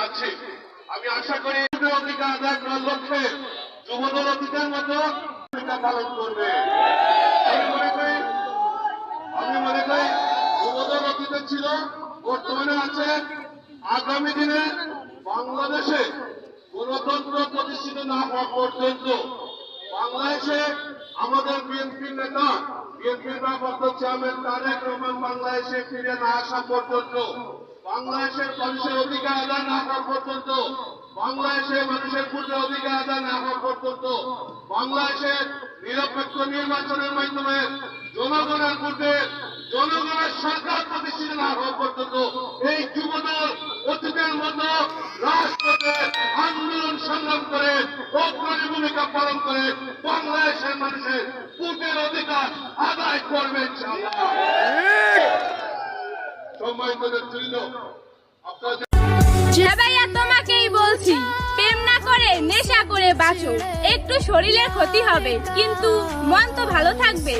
যাচ্ছি। আমি আশা করি অধিকার আদায় করার লক্ষ্যে যুবদল অতীতের মতো ভূমিকা পালন করবে। আমি মনে করি যুবদল অতীতে ছিল, বর্তমানে আছে। আগামী দিনে বাংলাদেশে গণতন্ত্র প্রতিষ্ঠিত না হওয়া পর্যন্ত বাংলাদেশে আমাদের বিএনপির নেতা, বিএনপির ভারপ্রাপ্ত চেয়ারম্যান তারেক রহমান বাংলাদেশে ফিরে না আসা পর্যন্ত, বাংলাদেশের মানুষের অধিকার আদায় না হওয়া পর্যন্ত, বাংলাদেশের মানুষের ভোটের অধিকার আদায় না হওয়া পর্যন্ত, বাংলাদেশের নিরপেক্ষ নির্বাচনের মাধ্যমে জনগণের ভোটে জনগণের সরকার প্রতিষ্ঠিত না হওয়া পর্যন্ত এই যুবদল অতীতের মতো রাজপথে আন্দোলন সংগ্রাম করে অগ্রণী ভূমিকা পালন করে বাংলাদেশের মানুষের ভোটের অধিকার আদায় করবে ইনশাআল্লাহ। সম্মানিত নেতৃবৃন্দ, আপনারা ভাইয়া তোমাকেই বলছি, প্রেম না করে নেশা করে বাঁচো। একটু শরীরের ক্ষতি হবে, কিন্তু মন তো ভালো থাকবে।